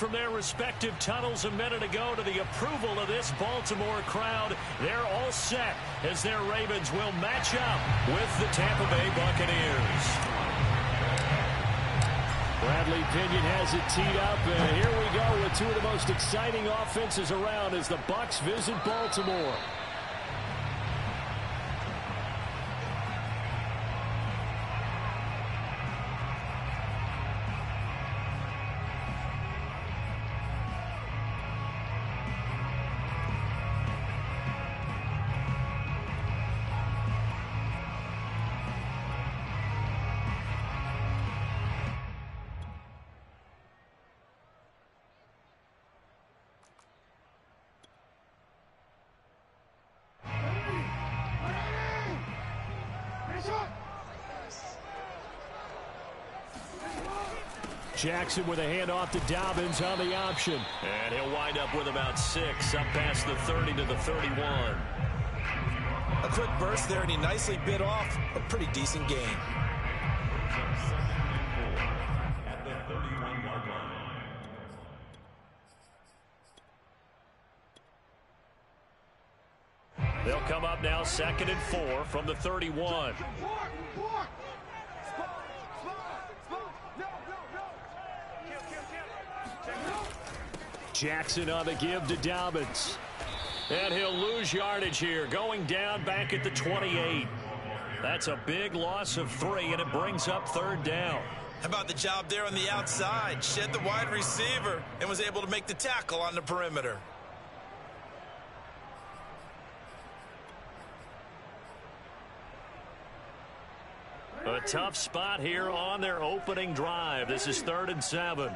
from their respective tunnels a minute ago to the approval of this Baltimore crowd. They're all set as their Ravens will match up with the Tampa Bay Buccaneers. Bradley Pinion has it teed up, and here we go with two of the most exciting offenses around as the Bucs visit Baltimore. Jackson with a handoff to Dobbins on the option. And he'll wind up with about 6, up past the 30 to the 31. A quick burst there, and he nicely bit off a pretty decent gain. They'll come up now 2nd and 4 from the 31. Jackson on the give to Dobbins. And he'll lose yardage here, going down back at the 28. That's a big loss of 3, and it brings up 3rd down. How about the job there on the outside? Shed the wide receiver and was able to make the tackle on the perimeter. A tough spot here on their opening drive. This is 3rd and 7.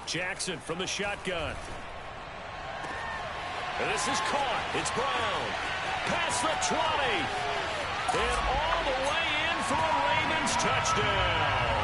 Jackson from the shotgun. And this is caught. It's Brown. Past the 20. And all the way in for a Ravens touchdown.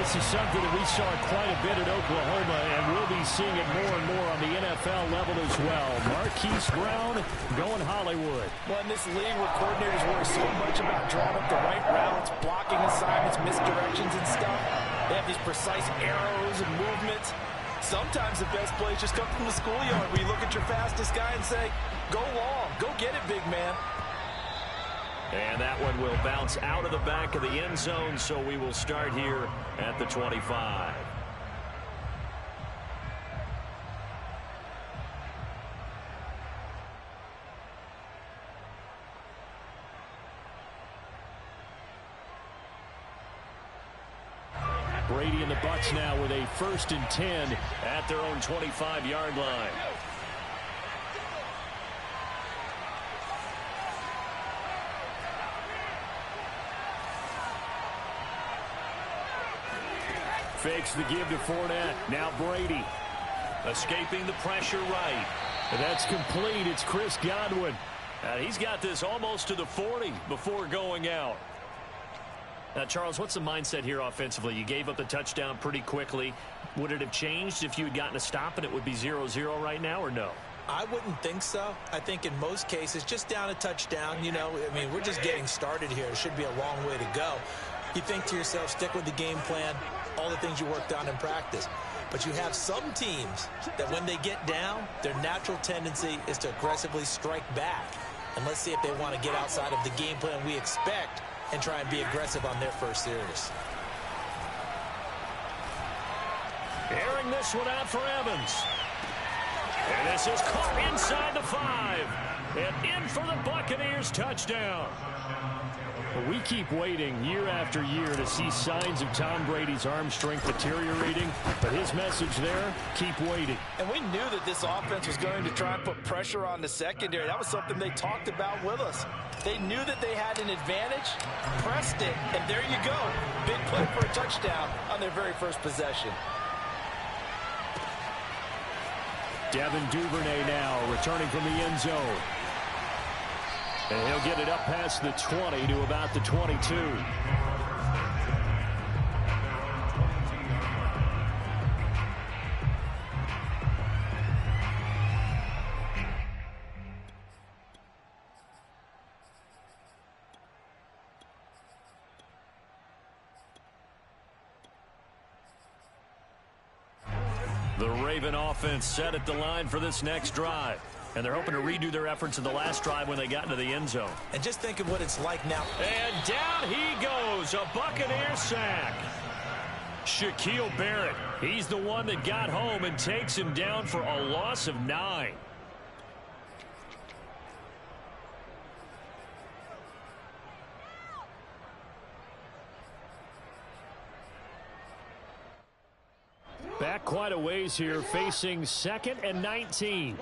This is something that we saw quite a bit at Oklahoma, and we'll be seeing it more and more on the NFL level as well. Marquise Brown going Hollywood. Well, in this league where coordinators worry so much about drawing up the right routes, blocking assignments, misdirections and stuff, they have these precise arrows and movements. Sometimes the best plays just come from the schoolyard where you look at your fastest guy and say, go long, go get it, big man. And that one will bounce out of the back of the end zone, so we will start here at the 25. Brady and the Bucs now with a 1st and 10 at their own 25-yard line. Fakes the give to Fournette. Now Brady. Escaping the pressure right. And that's complete. It's Chris Godwin. He's got this almost to the 40 before going out. Now, Charles, what's the mindset here offensively? You gave up the touchdown pretty quickly. Would it have changed if you had gotten a stop and it would be 0-0 right now, or no? I wouldn't think so. I think in most cases, just down a touchdown, you know, I mean, we're just getting started here. It should be a long way to go. You think to yourself, stick with the game plan, all the things you worked on in practice. But you have some teams that when they get down, their natural tendency is to aggressively strike back. And let's see if they want to get outside of the game plan we expect and try and be aggressive on their first series. Airing this one out for Evans. And this is caught inside the 5. And in for the Buccaneers touchdown. We keep waiting year after year to see signs of Tom Brady's arm strength deteriorating, but his message there, keep waiting. And we knew that this offense was going to try and put pressure on the secondary. That was something they talked about with us. They knew that they had an advantage, pressed it, and there you go. Big play for a touchdown on their very first possession. Devin Duvernay now returning from the end zone. And he'll get it up past the 20 to about the 22. The Raven offense set at the line for this next drive. And they're hoping to redo their efforts in the last drive when they got into the end zone. And just think of what it's like now. And down he goes, a Buccaneer sack. Shaquille Barrett, he's the one that got home and takes him down for a loss of 9. Back quite a ways here, facing 2nd and 19.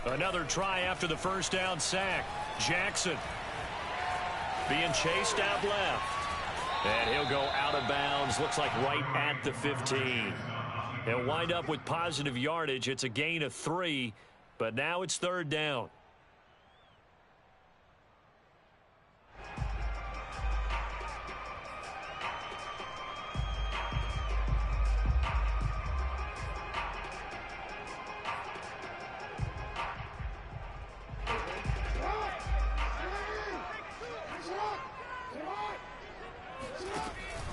Another try after the first down sack. Jackson being chased out left. And he'll go out of bounds. Looks like right at the 15. He'll wind up with positive yardage. It's a gain of 3, but now it's 3rd down.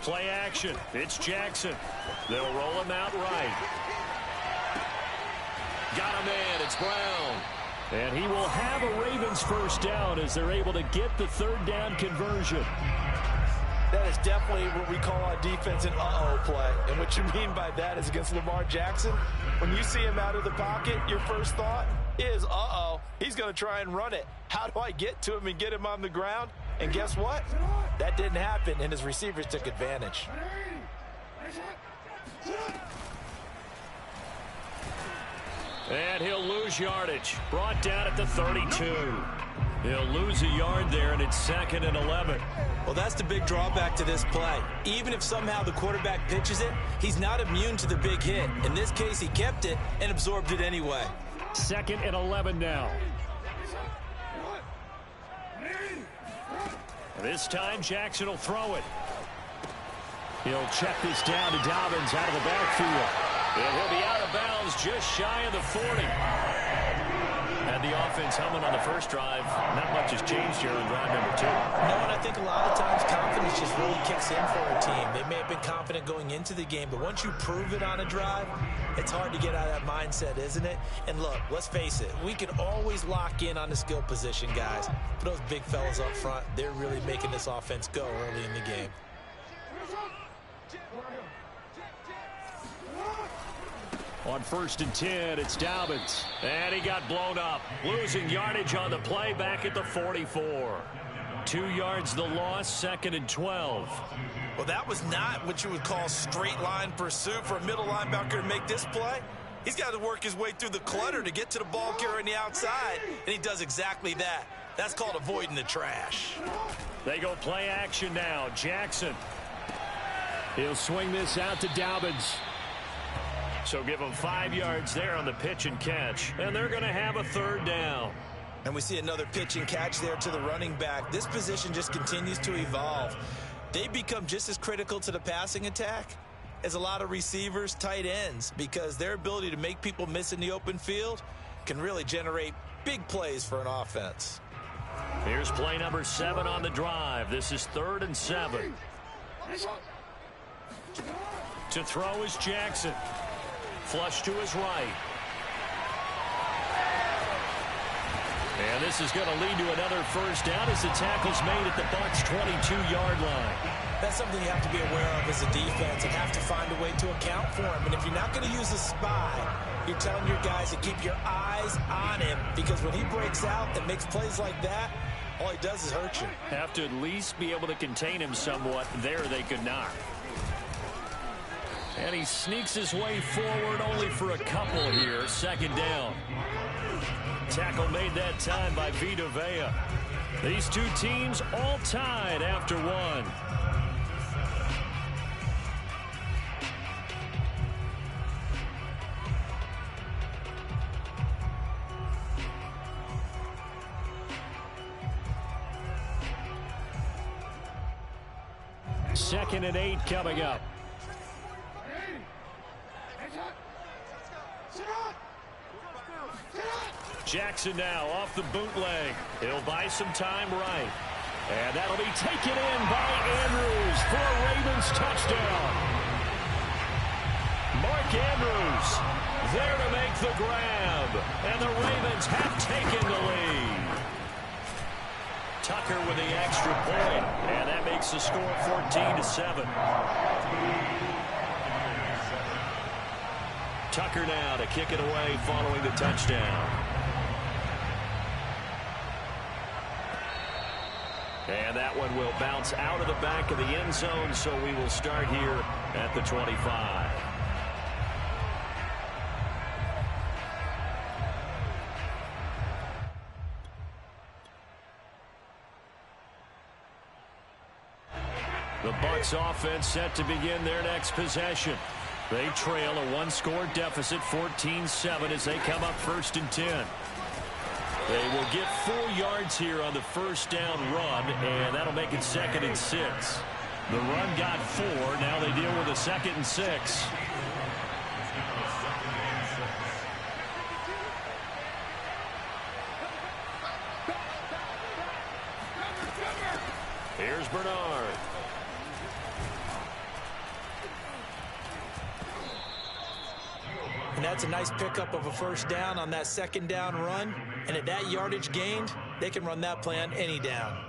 Play action. It's Jackson. They'll roll him out right. Got him in. It's Brown. And he will have a Ravens first down as they're able to get the 3rd down conversion. That is definitely what we call on defense an uh-oh play. And what you mean by that is against Lamar Jackson, when you see him out of the pocket, your first thought is, uh-oh, he's going to try and run it. How do I get to him and get him on the ground? And guess what? That didn't happen, and his receivers took advantage. And he'll lose yardage. Brought down at the 32. He'll lose a yard there, and it's 2nd and 11. Well, that's the big drawback to this play. Even if somehow the quarterback pitches it, he's not immune to the big hit. In this case, he kept it and absorbed it anyway. 2nd and 11 now. This time, Jackson will throw it. He'll check this down to Dobbins out of the backfield. And he'll be out of bounds just shy of the 40. Had the offense humming on the first drive. Not much has changed here on drive number 2. No, and I think a lot of times confidence just really kicks in for a team. They may have been confident going into the game, but once you prove it on a drive, it's hard to get out of that mindset, isn't it? And look, let's face it, we can always lock in on the skill position, guys. But those big fellas up front, they're really making this offense go early in the game. On 1st and 10, it's Dobbins. And he got blown up. Losing yardage on the play back at the 44. 2 yards the loss, 2nd and 12. Well, that was not what you would call straight line pursuit for a middle linebacker to make this play. He's got to work his way through the clutter to get to the ball carrier on the outside, and he does exactly that. That's called avoiding the trash. They go play action now. Jackson. He'll swing this out to Dobbins. So give them 5 yards there on the pitch and catch. And they're going to have a 3rd down. And we see another pitch and catch there to the running back. This position just continues to evolve. They become just as critical to the passing attack as a lot of receivers, tight ends, because their ability to make people miss in the open field can really generate big plays for an offense. Here's play number 7 on the drive. This is 3rd and 7. To throw is Jackson. Flush to his right. And this is going to lead to another first down as the tackle's made at the Bucs' 22-yard line. That's something you have to be aware of as a defense and have to find a way to account for him. And if you're not going to use a spy, you're telling your guys to keep your eyes on him, because when he breaks out and makes plays like that, all he does is hurt you. Have to at least be able to contain him somewhat. There they could not. And he sneaks his way forward only for a couple here. 2nd down. Tackle made that time by Vita Vea. These two teams all tied after 1. Second and 8 coming up. Jackson now off the bootleg. He'll buy some time right. And that'll be taken in by Andrews for a Ravens touchdown. Mark Andrews there to make the grab. And the Ravens have taken the lead. Tucker with the extra point. And that makes the score 14-7. Tucker now to kick it away following the touchdown. And that one will bounce out of the back of the end zone, so we will start here at the 25. The Bucs offense set to begin their next possession. They trail a one-score deficit, 14-7, as they come up 1st and 10. They will get 4 yards here on the first down run, and that'll make it 2nd and 6. The run got 4. Now they deal with a 2nd and 6. Here's Bernard. And that's a nice pickup of a first down on that 2nd down run. And at that yardage gained, they can run that play on any down.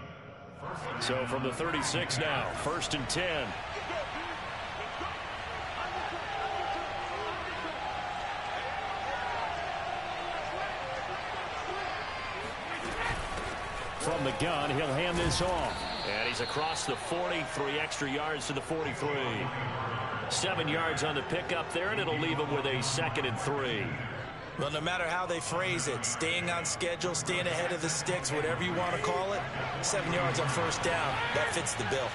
So from the 36 now, 1st and 10. From the gun, he'll hand this off. And he's across the 40, 3 extra yards to the 43. 7 yards on the pickup there, and it'll leave him with a 2nd and 3. Well, no matter how they phrase it, staying on schedule, staying ahead of the sticks, whatever you want to call it, 7 yards on first down, that fits the bill.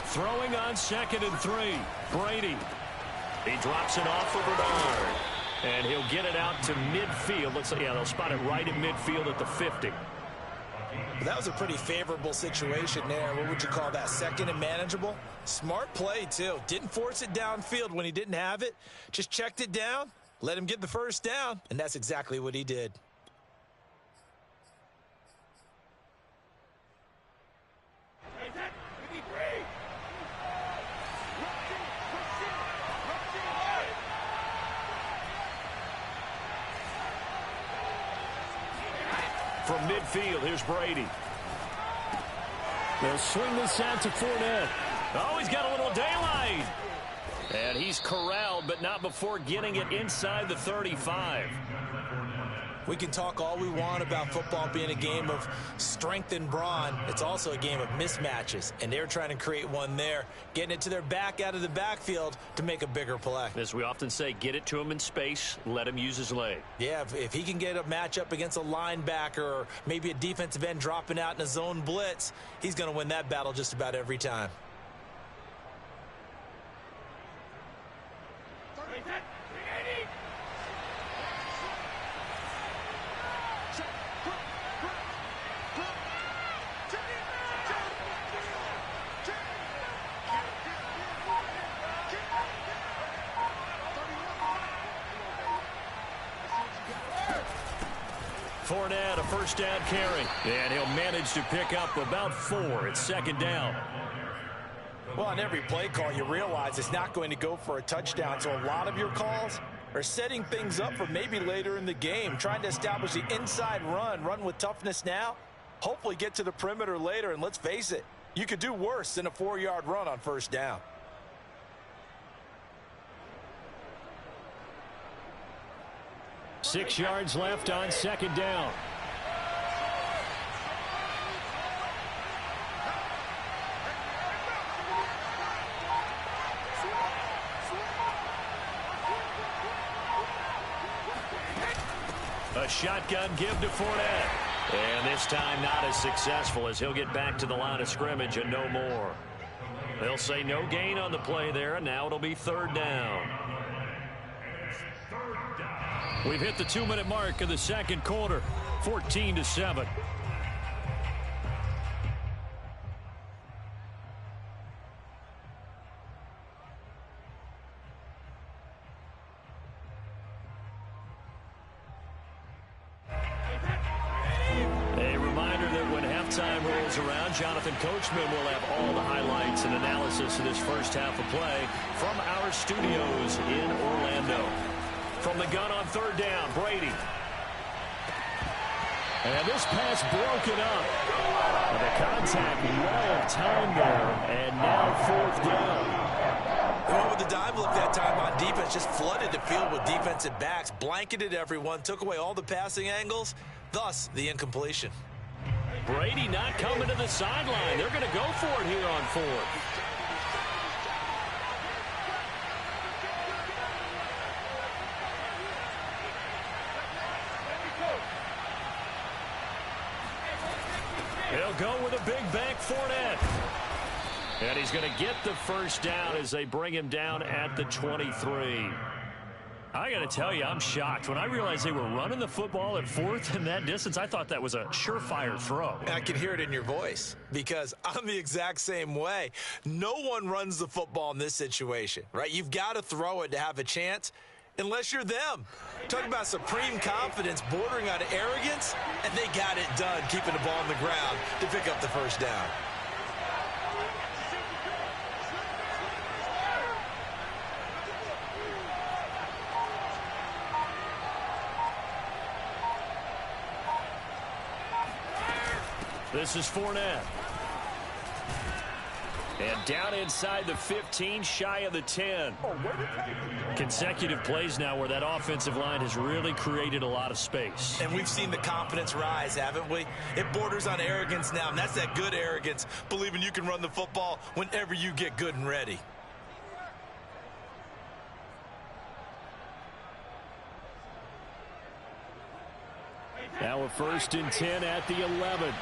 Throwing on 2nd and 3. Brady. He drops it off for Bernard. And he'll get it out to midfield. Let's say, yeah, they'll spot it right in midfield at the 50. That was a pretty favorable situation there. What would you call that? 2nd and manageable? Smart play, too. Didn't force it downfield when he didn't have it. Just checked it down, let him get the first down, and that's exactly what he did. From midfield, here's Brady. They'll swing this out to Fournette. Oh, he's got a little daylight. And he's corralled, but not before getting it inside the 35. We can talk all we want about football being a game of strength and brawn. It's also a game of mismatches, and they're trying to create one there, getting it to their back out of the backfield to make a bigger play. As we often say, get it to him in space, let him use his leg. Yeah, if he can get a matchup against a linebacker or maybe a defensive end dropping out in a zone blitz, he's going to win that battle just about every time. Fournette, a first down carry. And he'll manage to pick up about 4. It's 2nd down. Well, on every play call, you realize it's not going to go for a touchdown. So a lot of your calls are setting things up for maybe later in the game, trying to establish the inside run with toughness now, hopefully get to the perimeter later. And let's face it, you could do worse than a 4-yard run on first down. Six yards left on 2nd down. A shotgun give to Fournette. And this time not as successful, as he'll get back to the line of scrimmage and no more. They'll say no gain on the play there, and now it'll be 3rd down. We've hit the 2-minute mark of the 2nd quarter, 14-7. halftime rolls around, Jonathan Coachman will have all the highlights and analysis of this first half of play from our studios in Orlando. From the gun on third down, Brady. And this pass broken up. And the contact, well of time there, and now fourth down. Went with the dive look that time on defense, just flooded the field with defensive backs, blanketed everyone, took away all the passing angles, thus the incompletion. Brady not coming to the sideline. They're going to go for it here on fourth. He'll go with a big bank, Fournette. And he's going to get the first down as they bring him down at the 23. I got to tell you, I'm shocked. When I realized they were running the football at fourth in that distance, I thought that was a surefire throw. I can hear it in your voice because I'm the exact same way. No one runs the football in this situation, right? You've got to throw it to have a chance unless you're them. Talk about supreme confidence bordering on arrogance, and they got it done keeping the ball on the ground to pick up the first down. This is Fournette. And down inside the 15, shy of the 10. Consecutive plays now where that offensive line has really created a lot of space. And we've seen the confidence rise, haven't we? It borders on arrogance now, and that's that good arrogance, believing you can run the football whenever you get good and ready. Now a 1st and 10 at the 11.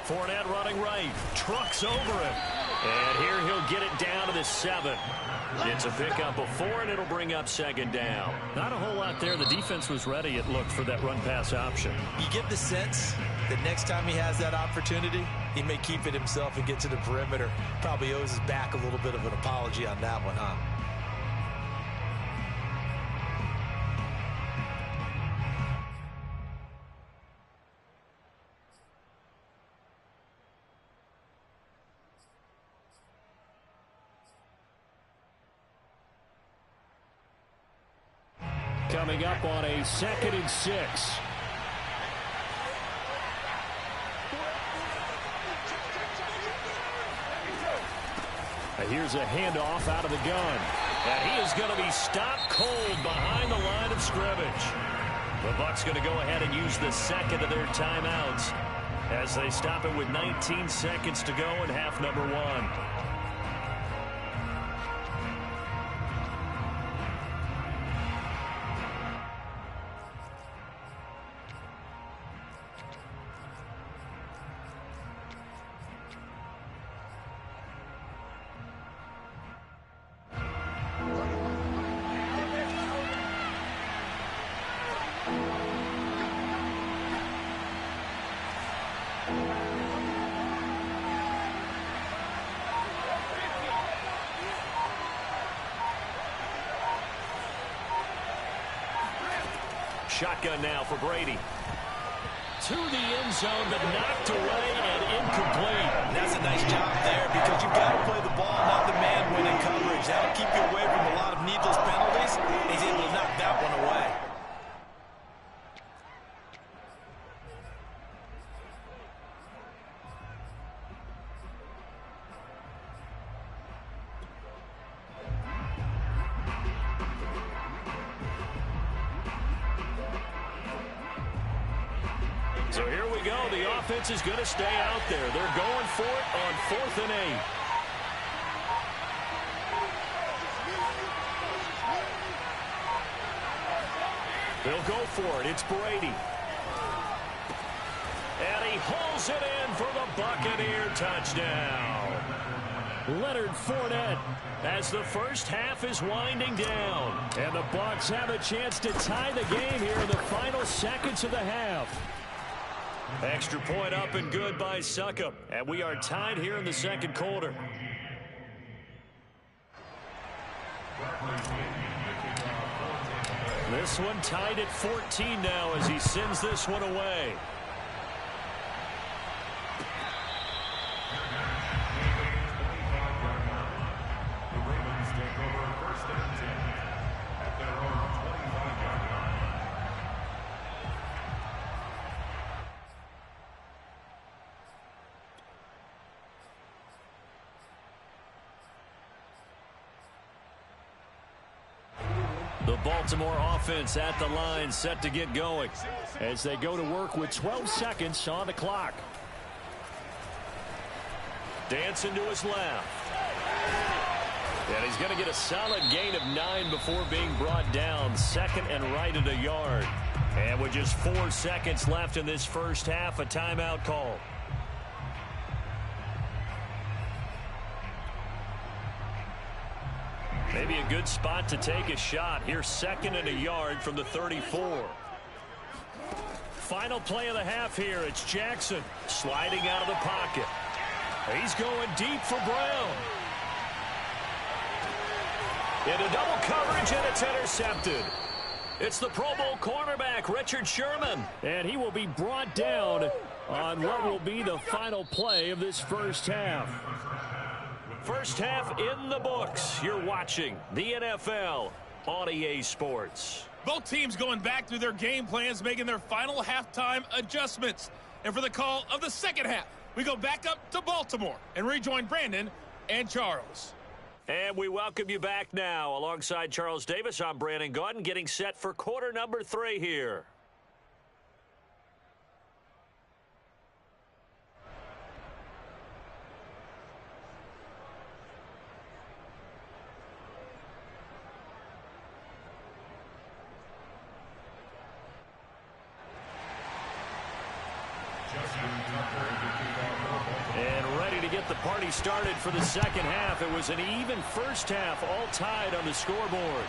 Fournette running right, trucks over him. And here he'll get it down to the 7. It's a pickup of 4, and it'll bring up 2nd down. Not a whole lot there. The defense was ready, it looked, for that run-pass option. You get the sense that next time he has that opportunity, he may keep it himself and get to the perimeter. Probably owes his back a little bit of an apology on that one, huh? Coming up on a 2nd and 6. Here's a handoff out of the gun. And he is going to be stopped cold behind the line of scrimmage. The Bucs going to go ahead and use the 2nd of their timeouts as they stop it with 19 seconds to go in half number 1. Shotgun now for Brady. To the end zone, but knocked away and incomplete. And that's a nice job there because you've got to play the ball, not the man-winning coverage. That'll keep you away from a lot of needless penalties. He's able to knock that one away. So here we go. The offense is going to stay out there. They're going for it on 4th and 8. They'll go for it. It's Brady. And he hauls it in for the Buccaneer touchdown. Leonard Fournette, as the first half is winding down. And the Bucs have a chance to tie the game here in the final seconds of the half. Extra point up and good by Succop. And we are tied here in the second quarter. This one tied at 14 now as he sends this one away. The Baltimore offense at the line, set to get going as they go to work with 12 seconds on the clock. Dancing to his left. And he's going to get a solid gain of 9 before being brought down. Second and right at a yard. And with just 4 seconds left in this first half, a timeout call. Maybe a good spot to take a shot. Here's second and a yard from the 34. Final play of the half here. It's Jackson sliding out of the pocket. He's going deep for Brown. Into double coverage, and it's intercepted. It's the Pro Bowl cornerback, Richard Sherman. And he will be brought down on what will be the final play of this first half. First half in the books. You're watching the NFL on EA Sports. Both teams going back through their game plans, making their final halftime adjustments. And for the call of the second half, we go back up to Baltimore and rejoin Brandon and Charles. And we welcome you back now. Alongside Charles Davis, I'm Brandon Gaudin, getting set for quarter number 3 here. And ready to get the party started for the second half. It was an even first half, all tied on the scoreboard.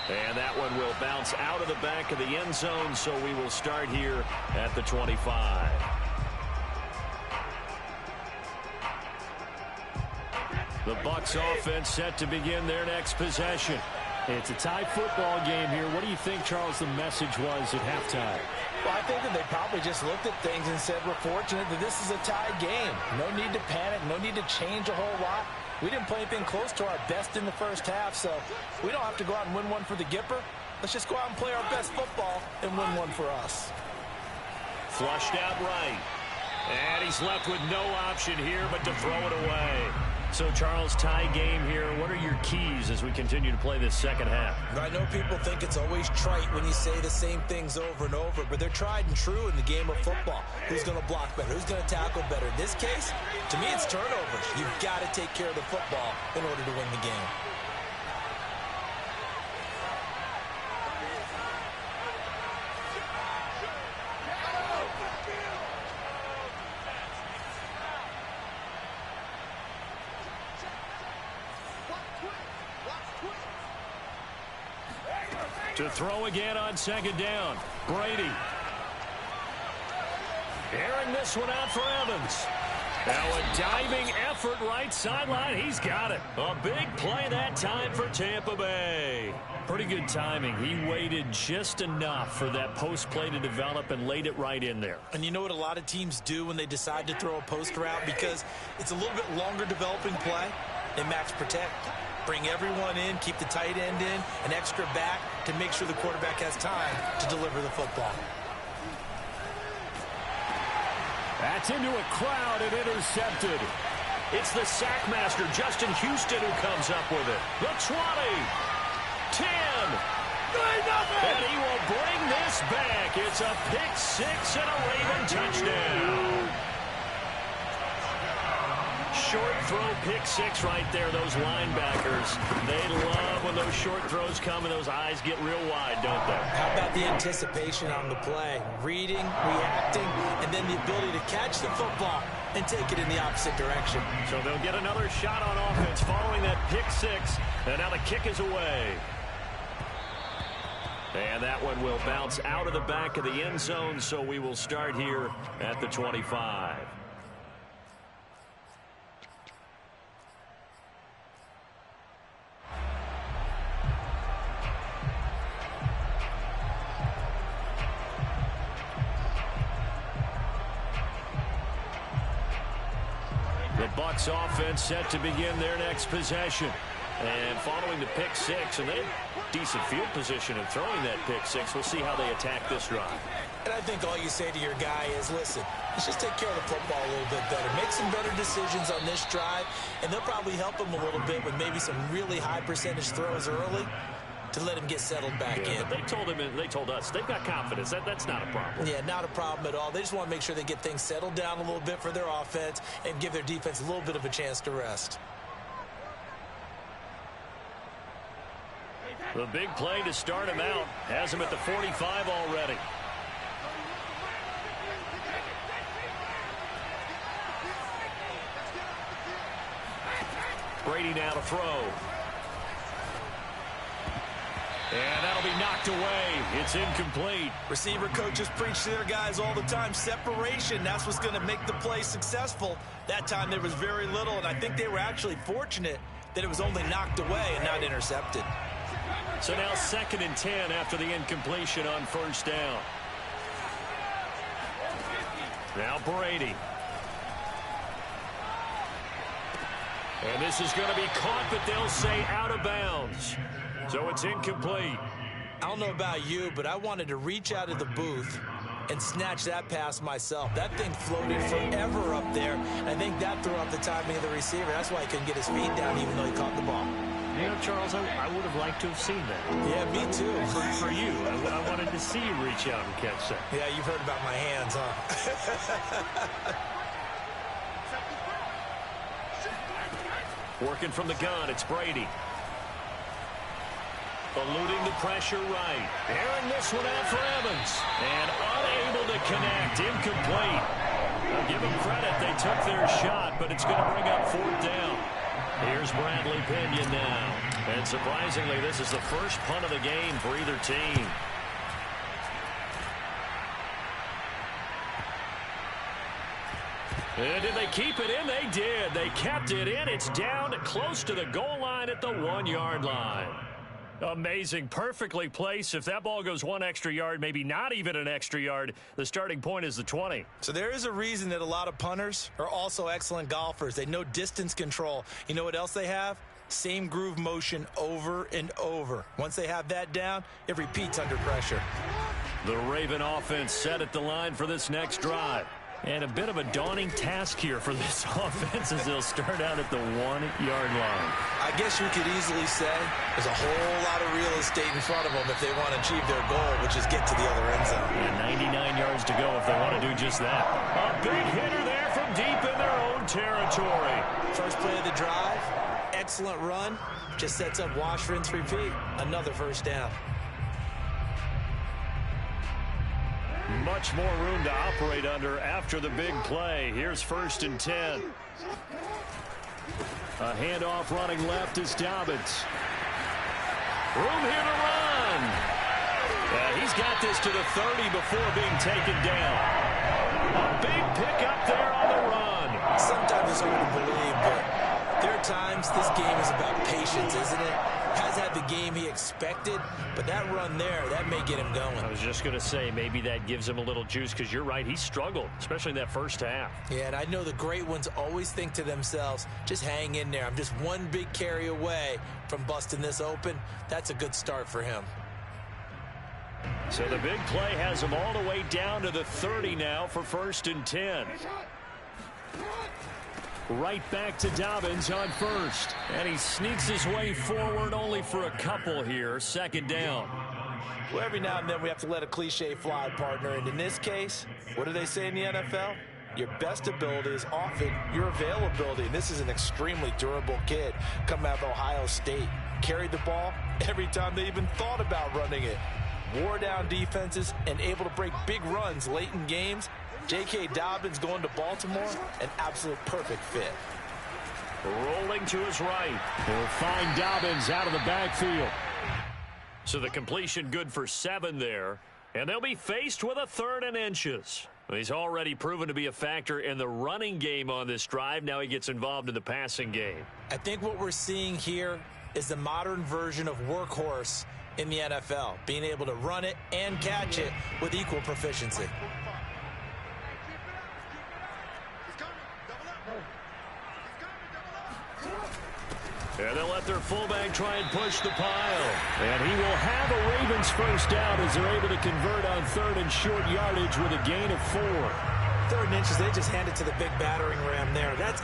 And that one will bounce out of the back of the end zone, so we will start here at the 25. The Bucs offense set to begin their next possession. It's a tie football game here. What do you think, Charles, the message was at halftime? Well, I think that they probably just looked at things and said, we're fortunate that this is a tie game. No need to panic, no need to change a whole lot. We didn't play anything close to our best in the first half, so we don't have to go out and win one for the Gipper. Let's just go out and play our best football and win one for us. Flushed out right. And he's left with no option here but to throw it away. So, Charles, tie game here. What are your keys as we continue to play this second half? I know people think it's always trite when you say the same things over and over, but they're tried and true in the game of football. Who's going to block better? Who's going to tackle better? In this case, to me, it's turnovers. You've got to take care of the football in order to win the game. To throw again on second down. Brady. Airing this one out for Evans. Now a diving effort right sideline. He's got it. A big play that time for Tampa Bay. Pretty good timing. He waited just enough for that post play to develop and laid it right in there. And you know what a lot of teams do when they decide to throw a post route? Because it's a little bit longer developing play. They max protect. Bring everyone in, keep the tight end in, an extra back to make sure the quarterback has time to deliver the football. That's into a crowd and intercepted. It's the sack master, Justin Houston, who comes up with it. The 20, 10, and he will bring this back. It's a pick six and a Raven touchdown. Short throw, pick six right there. Those linebackers, they love when those short throws come and those eyes get real wide, don't they? How about the anticipation on the play? Reading, reacting, and then the ability to catch the football and take it in the opposite direction. So they'll get another shot on offense following that pick six. And now the kick is away. And that one will bounce out of the back of the end zone, so we will start here at the 25. The Bucs offense set to begin their next possession. And following the pick six, and they have decent field position in throwing that pick six. We'll see how they attack this drive. And I think all you say to your guy is, listen, let's just take care of the football a little bit better. Make some better decisions on this drive, and they'll probably help him a little bit with maybe some really high percentage throws early to let him get settled back in. But they told us they've got confidence. That's not a problem. Yeah, not a problem at all. They just want to make sure they get things settled down a little bit for their offense and give their defense a little bit of a chance to rest. The big play to start him out has him at the 45 already. Brady now to throw. And that'll be knocked away. It's incomplete. Receiver coaches preach to their guys all the time. Separation, that's what's going to make the play successful. That time there was very little, and I think they were actually fortunate that it was only knocked away and not intercepted. So now 2nd and 10 after the incompletion on first down. Now Brady. And this is going to be caught, but they'll say out of bounds. So it's incomplete. I don't know about you, but I wanted to reach out of the booth and snatch that pass myself. That thing floated forever up there. I think that threw off the timing of the receiver. That's why he couldn't get his feet down even though he caught the ball. You know, Charles, I would have liked to have seen that. Yeah, me too. For you, I wanted to see you reach out and catch that. Yeah, you've heard about my hands, huh? Working from the gun, it's Brady. Eluding the pressure right. Airing this one out for Evans. And unable to connect. Incomplete. I'll give them credit. They took their shot, but it's going to bring up 4th down. Here's Bradley Pinion now. And surprisingly, this is the first punt of the game for either team. And did they keep it in? They did. They kept it in. It's down close to the goal line at the 1-yard line. Amazing. Perfectly placed. If that ball goes 1 extra yard, maybe not even an extra yard, the starting point is the 20. So there is a reason that a lot of punters are also excellent golfers. They know distance control. You know what else they have? Same groove motion over and over. Once they have that down, it repeats under pressure. The Raven offense set at the line for this next drive. And a bit of a daunting task here for this offense as they'll start out at the 1-yard line. I guess you could easily say there's a whole lot of real estate in front of them if they want to achieve their goal, which is get to the other end zone. And 99 yards to go if they want to do just that. A big hitter there from deep in their own territory. First play of the drive, excellent run, just sets up wash, rinse, repeat. Another first down. Much more room to operate under after the big play. Here's 1st and 10. A handoff running left is Dobbins. Room here to run. He's got this to the 30 before being taken down. A big pickup there on the run. Sometimes it's hard to believe, but there are times this game is about patience, isn't it? Has had the game he expected, but that run there, that may get him going. I was just going to say, maybe that gives him a little juice, because you're right, he struggled, especially in that first half. Yeah, and I know the great ones always think to themselves, just hang in there. I'm just one big carry away from busting this open. That's a good start for him. So the big play has him all the way down to the 30 now for 1st and 10. Right back to Dobbins on first. And he sneaks his way forward only for a couple here. 2nd down. Well, every now and then we have to let a cliche fly, partner. And in this case, what do they say in the NFL? Your best ability is often your availability. And this is an extremely durable kid coming out of Ohio State. Carried the ball every time they even thought about running it. Wore down defenses and able to break big runs late in games. J.K. Dobbins going to Baltimore, an absolute perfect fit. Rolling to his right. He'll find Dobbins out of the backfield. So the completion good for 7 there. And they'll be faced with a 3rd and inches. He's already proven to be a factor in the running game on this drive. Now he gets involved in the passing game. I think what we're seeing here is the modern version of workhorse in the NFL, being able to run it and catch it with equal proficiency. And they'll let their fullback try and push the pile. And he will have a Ravens first down as they're able to convert on 3rd and short yardage with a gain of 4. 3rd and inches, they just hand it to the big battering ram there. That's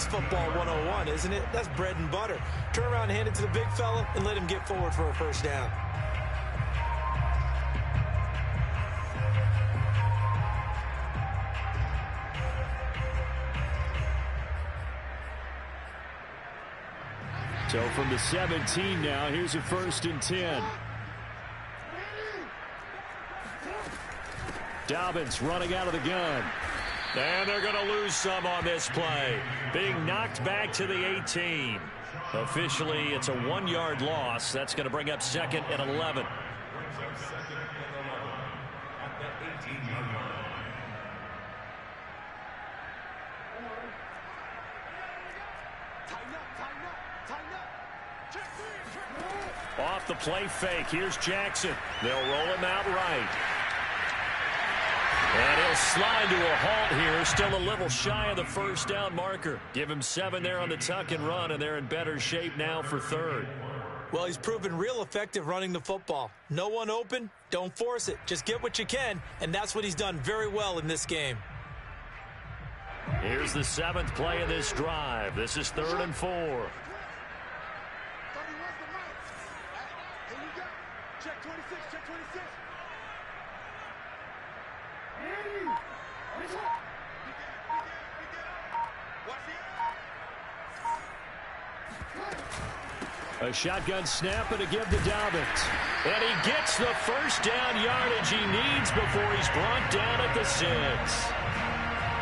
football 101, isn't it? That's bread and butter. Turn around, hand it to the big fella, and let him get forward for a first down. So from the 17 now, here's a 1st and 10. Dobbins running out of the gun. And they're going to lose some on this play. Being knocked back to the 18. Officially, it's a 1-yard loss. That's going to bring up 2nd and 11. Off the play fake. Here's Jackson. They'll roll him out right. And he'll slide to a halt here. Still a little shy of the first down marker. Give him 7 there on the tuck and run, and they're in better shape now for 3rd. Well, he's proven real effective running the football. No one open, don't force it. Just get what you can, and that's what he's done very well in this game. Here's the 7th play of this drive. This is 3rd and 4. Check 26, check 26. A shotgun snap and a give to Dobbins. And he gets the first down yardage he needs before he's brought down at the 6.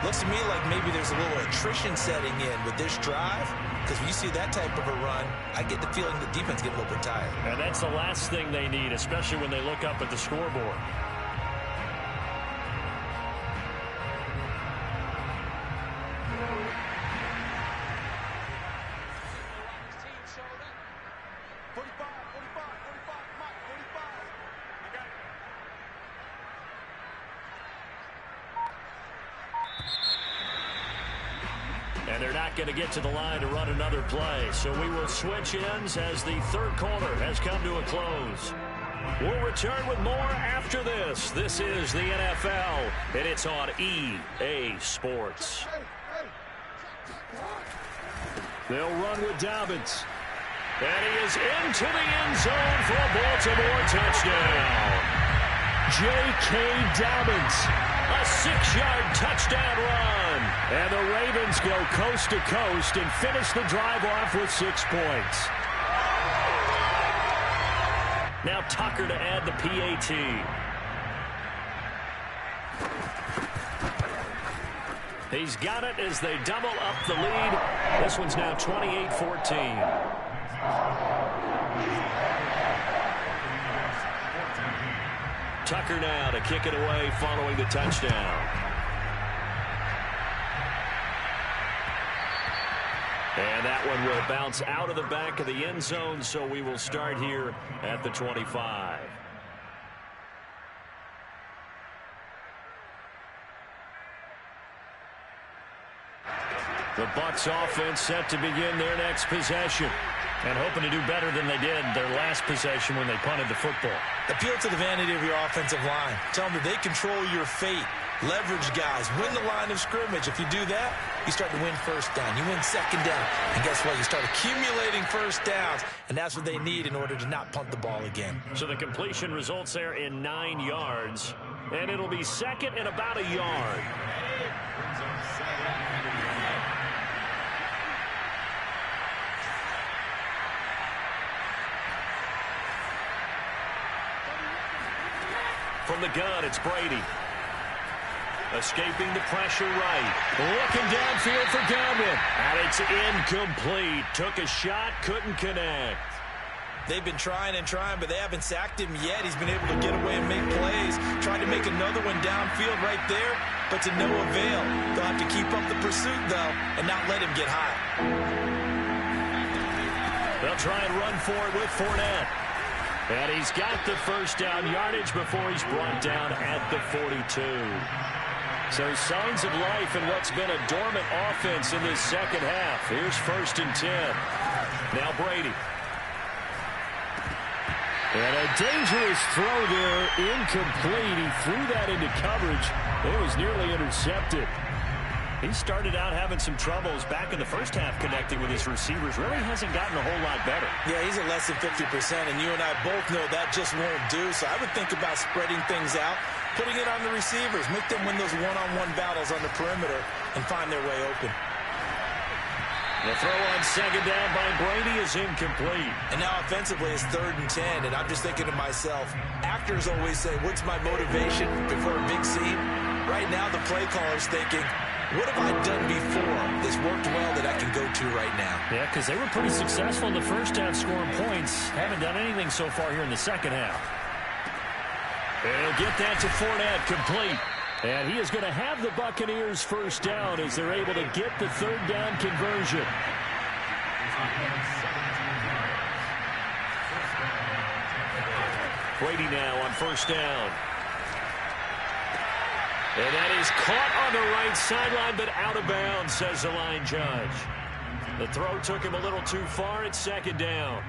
Looks to me like maybe there's a little attrition setting in with this drive, because when you see that type of a run, I get the feeling the defense get a little bit tired. And that's the last thing they need, especially when they look up at the scoreboard. And they're not going to get to the line to run another play. So we will switch ends as the 3rd quarter has come to a close. We'll return with more after this. This is the NFL, and it's on EA Sports. They'll run with Dobbins. And he is into the end zone for a Baltimore touchdown. J.K. Dobbins, a 6-yard touchdown run. And the Ravens go coast to coast and finish the drive off with 6 points. Now Tucker to add the PAT. He's got it as they double up the lead. This one's now 28-14. Tucker now to kick it away following the touchdown. And that one will bounce out of the back of the end zone, so we will start here at the 25. The Bucs offense set to begin their next possession. And hoping to do better than they did their last possession when they punted the football. Appeal to the vanity of your offensive line. Tell them that they control your fate. Leverage guys. Win the line of scrimmage. If you do that, you start to win first down. You win second down. And guess what? You start accumulating first downs. And that's what they need in order to not punt the ball again. So the completion results there in 9 yards. And it'll be 2nd and about a yard. From the gun, it's Brady. Escaping the pressure right. Looking downfield for Godwin. And it's incomplete. Took a shot, couldn't connect. They've been trying and trying, but they haven't sacked him yet. He's been able to get away and make plays. Tried to make another one downfield right there, but to no avail. They'll have to keep up the pursuit, though, and not let him get high. They'll try and run for it with Fournette. And he's got the first down yardage before he's brought down at the 42. So signs of life in what's been a dormant offense in this second half. Here's 1st and 10. Now Brady. And a dangerous throw there, incomplete. He threw that into coverage. It was nearly intercepted. He started out having some troubles back in the first half connecting with his receivers. Really hasn't gotten a whole lot better. Yeah, he's at less than 50%, and you and I both know that just won't do. So I would think about spreading things out, putting it on the receivers, make them win those one-on-one battles on the perimeter and find their way open. The throw on second down by Brady is incomplete. And now offensively it's 3rd and 10, and I'm just thinking to myself, actors always say, what's my motivation before a big scene? Right now the play caller's thinking, what have I done before that's worked well that I can go to right now? Yeah, because they were pretty successful in the first half scoring points. Haven't done anything so far here in the second half. And he'll get that to Fournette, complete. And he is going to have the Buccaneers first down as they're able to get the 3rd down conversion. Brady now on 1st down. And that is caught on the right sideline, but out of bounds, says the line judge. The throw took him a little too far. It's 2nd down.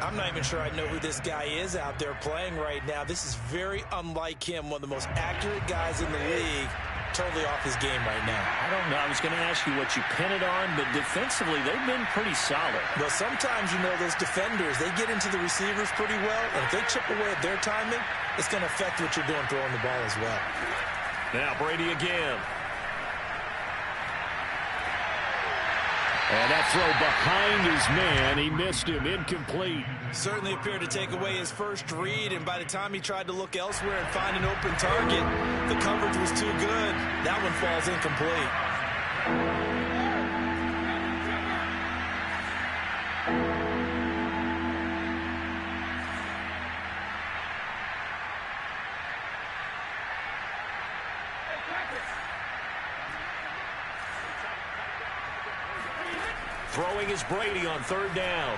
I'm not even sure I know who this guy is out there playing right now. This is very unlike him, one of the most accurate guys in the league. Totally off his game right now. I don't know. I was going to ask you what you pin it on, but defensively, they've been pretty solid. Well, sometimes, you know, those defenders, they get into the receivers pretty well, and if they chip away at their timing, it's going to affect what you're doing throwing the ball as well. Now Brady again. And that throw behind his man, he missed him, incomplete. Certainly appeared to take away his first read, and by the time he tried to look elsewhere and find an open target, the coverage was too good. That one falls incomplete. Throwing is Brady on 3rd down.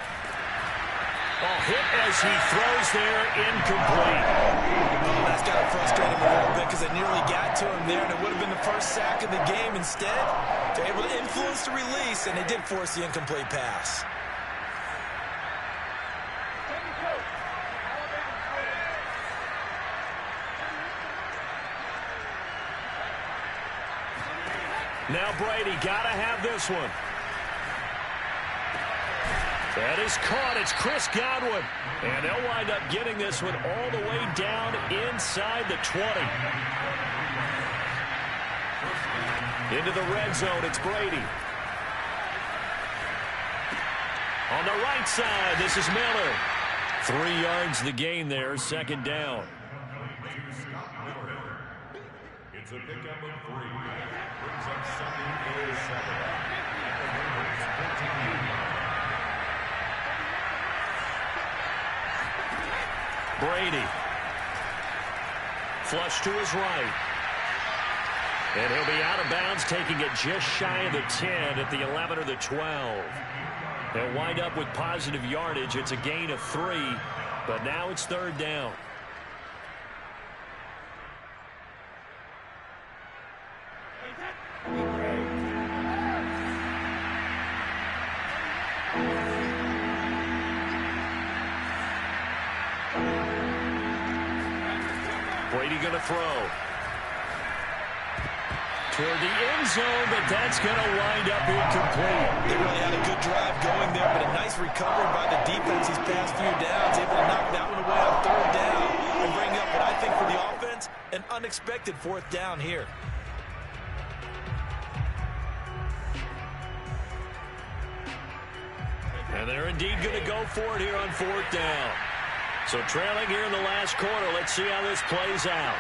Oh, hit as he throws there, incomplete. Oh, that's got to frustrate him a little bit because they nearly got to him there, and it would have been the first sack of the game. Instead, they're able to influence the release, and they did force the incomplete pass. Now Brady, got to have this one. That is caught. It's Chris Godwin. And they'll wind up getting this one all the way down inside the 20. Into the red zone, it's Brady. On the right side, this is Miller. 3 yards the gain there, 2nd down. It's a pickup of 3. Brings up 2nd and 7. Brady. Flush to his right. And he'll be out of bounds, taking it just shy of the 10 at the 11 or the 12. They'll wind up with positive yardage. It's a gain of 3, but now it's 3rd down. Brady going to throw. Toward the end zone, but that's going to wind up incomplete. They really had a good drive going there, but a nice recovery by the defense these past few downs. Able to knock that one away on 3rd down and bring up what I think for the offense, an unexpected 4th down here. And they're indeed going to go for it here on 4th down. So trailing here in the last quarter. Let's see how this plays out.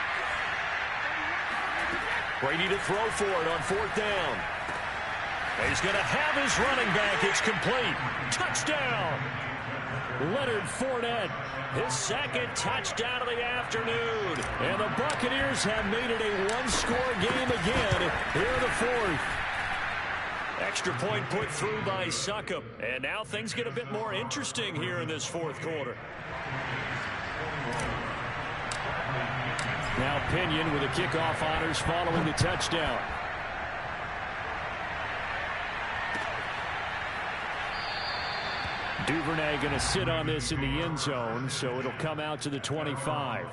Brady to throw for it on 4th down. He's going to have his running back. It's complete. Touchdown. Leonard Fournette, his second touchdown of the afternoon. And the Buccaneers have made it a one-score game again here in the 4th. Extra point put through by Succop. And now things get a bit more interesting here in this 4th quarter. Now Pinion with the kickoff honors following the touchdown. Duvernay going to sit on this in the end zone, so it'll come out to the 25.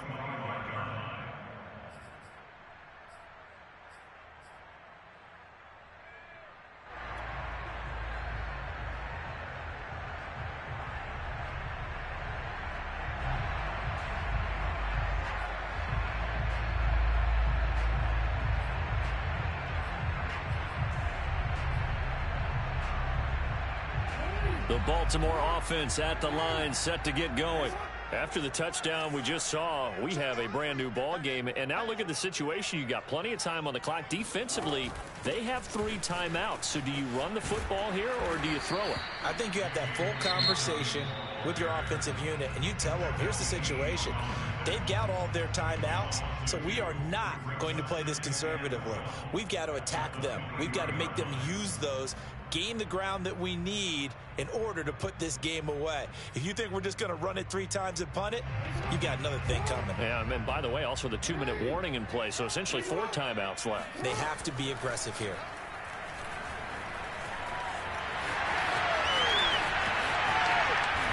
The Baltimore offense at the line, set to get going. After the touchdown we just saw, we have a brand new ball game. And now look at the situation. You got plenty of time on the clock. Defensively, they have 3 timeouts. So do you run the football here or do you throw it? I think you have that full conversation with your offensive unit, and you tell them, here's the situation. They've got all their timeouts, so we are not going to play this conservatively. We've got to attack them. We've got to make them use those, gain the ground that we need in order to put this game away. If you think we're just going to run it 3 times and punt it, you got another thing coming. Yeah, and by the way, also the 2-minute warning in play, so essentially 4 timeouts left. They have to be aggressive here.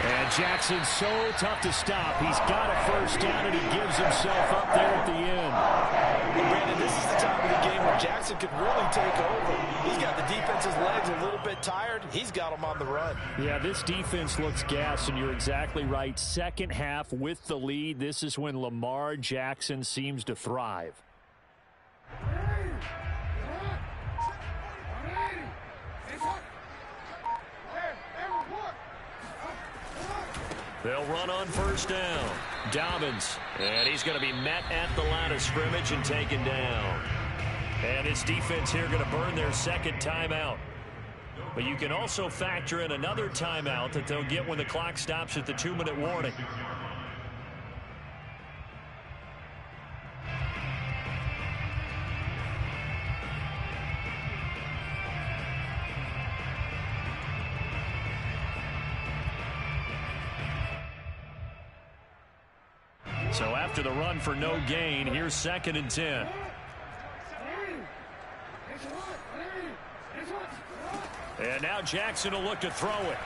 And Jackson's so tough to stop. He's got a first down, and he gives himself up there at the end. And Brandon, this is the time of the game where Jackson could really take over. He's got the defense's legs a little bit tired. He's got them on the run. Yeah, this defense looks gassed, and you're exactly right. Second half with the lead, this is when Lamar Jackson seems to thrive. They'll run on first down. Dobbins, and he's going to be met at the line of scrimmage and taken down. And his defense here going to burn their second timeout. But you can also factor in another timeout that they'll get when the clock stops at the 2-minute warning. So after the run for no gain, here's 2nd and 10. And now Jackson will look to throw it.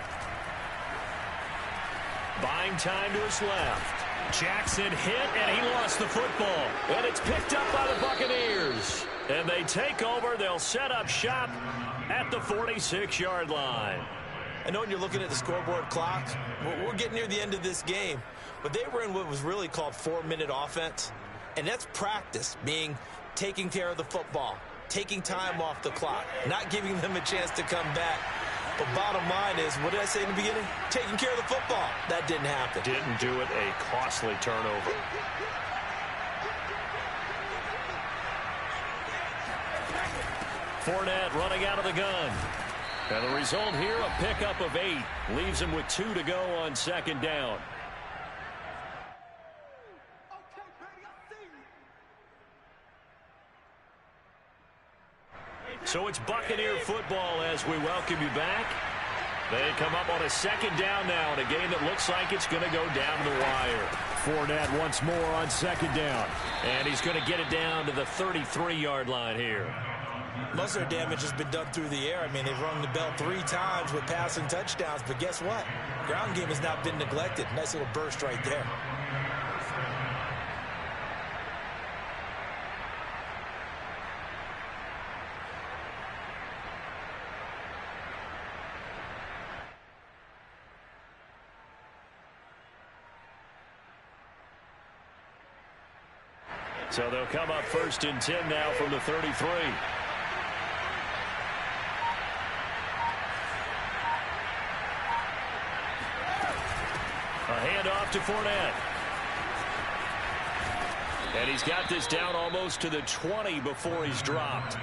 Buying time to his left. Jackson hit, and he lost the football. And it's picked up by the Buccaneers. And they take over. They'll set up shop at the 46-yard line. I know when you're looking at the scoreboard clock, we're getting near the end of this game. But they were in what was really called 4-minute offense. And that's practice, meaning taking care of the football, taking time off the clock, not giving them a chance to come back. But bottom line is, what did I say in the beginning? Taking care of the football. That didn't happen. Didn't do it. A costly turnover. Fournette running out of the gun. And the result here, a pickup of 8. Leaves him with 2 to go on 2nd down. So it's Buccaneer football as we welcome you back. They come up on a 2nd down now in a game that looks like it's going to go down the wire. Fournette once more on 2nd down. And he's going to get it down to the 33-yard line here. Most of their damage has been done through the air. I mean, they've rung the bell 3 times with passing touchdowns. But guess what? Ground game has not been neglected. Nice little burst right there. So they'll come up 1st and 10 now from the 33. A handoff to Fournette. And he's got this down almost to the 20 before he's dropped.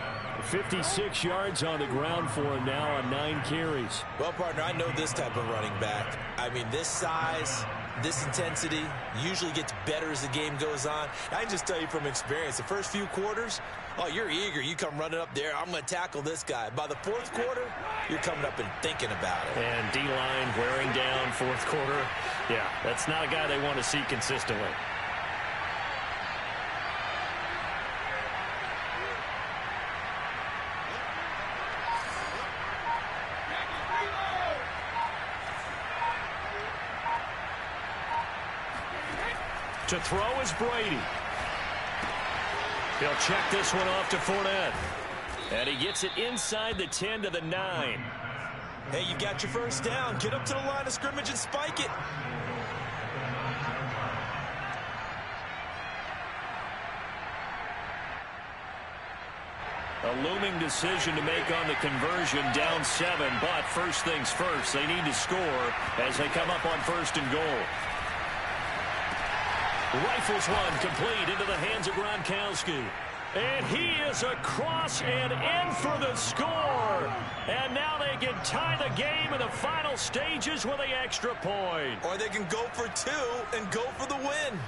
56 yards on the ground for him now on 9 carries. Well, partner, I know this type of running back. I mean, this size, this intensity usually gets better as the game goes on. I can just tell you from experience, the first few quarters, oh, you're eager. You come running up there, I'm going to tackle this guy. By the fourth quarter, you're coming up and thinking about it. And D-line wearing down fourth quarter. Yeah, that's not a guy they want to see consistently. To throw is Brady. He'll check this one off to Fournette. And he gets it inside the 10 to the 9. Hey, you got your first down. Get up to the line of scrimmage and spike it. A looming decision to make on the conversion, down 7. But first things first, they need to score as they come up on 1st and goal. Rifles one complete into the hands of Gronkowski. And he is across and in for the score. And now they can tie the game in the final stages with the extra point. Or they can go for 2 and go for the win.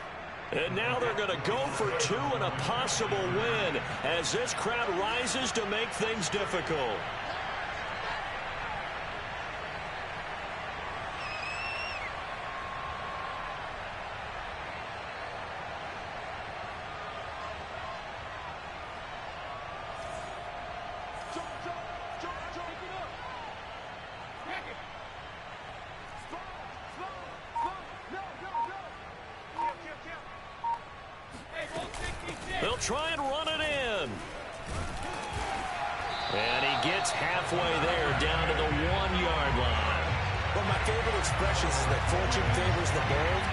And now they're going to go for 2 and a possible win as this crowd rises to make things difficult. They'll try and run it in. And he gets halfway there, down to the 1-yard line. One of my favorite expressions is that fortune favors the bold.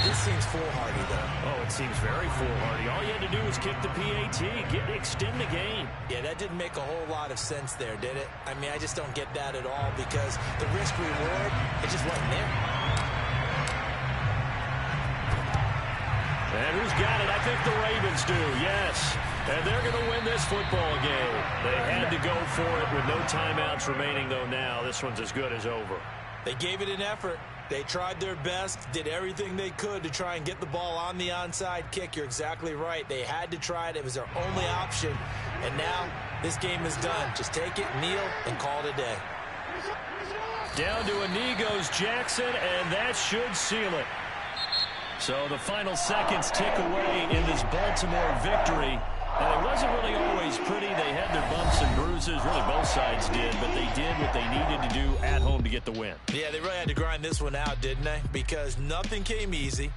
This seems foolhardy, though. Oh, it seems very foolhardy. All you had to do was kick the PAT, extend the game. Yeah, that didn't make a whole lot of sense there, did it? I mean, I just don't get that at all because the risk-reward, it just wasn't there. And who's got it? I think the Ravens do, yes. And they're going to win this football game. They had to go for it with no timeouts remaining, though now. This one's as good as over. They gave it an effort. They tried their best, did everything they could to try and get the ball on the onside kick. You're exactly right. They had to try it. It was their only option. And now this game is done. Just take it, kneel, and call it a day. Down to a knee goes Jackson, and that should seal it. So the final seconds tick away in this Baltimore victory. And it wasn't really always pretty. They had their bumps and bruises. Really, both sides did. But they did what they needed to do at home to get the win. Yeah, they really had to grind this one out, didn't they? Because nothing came easy.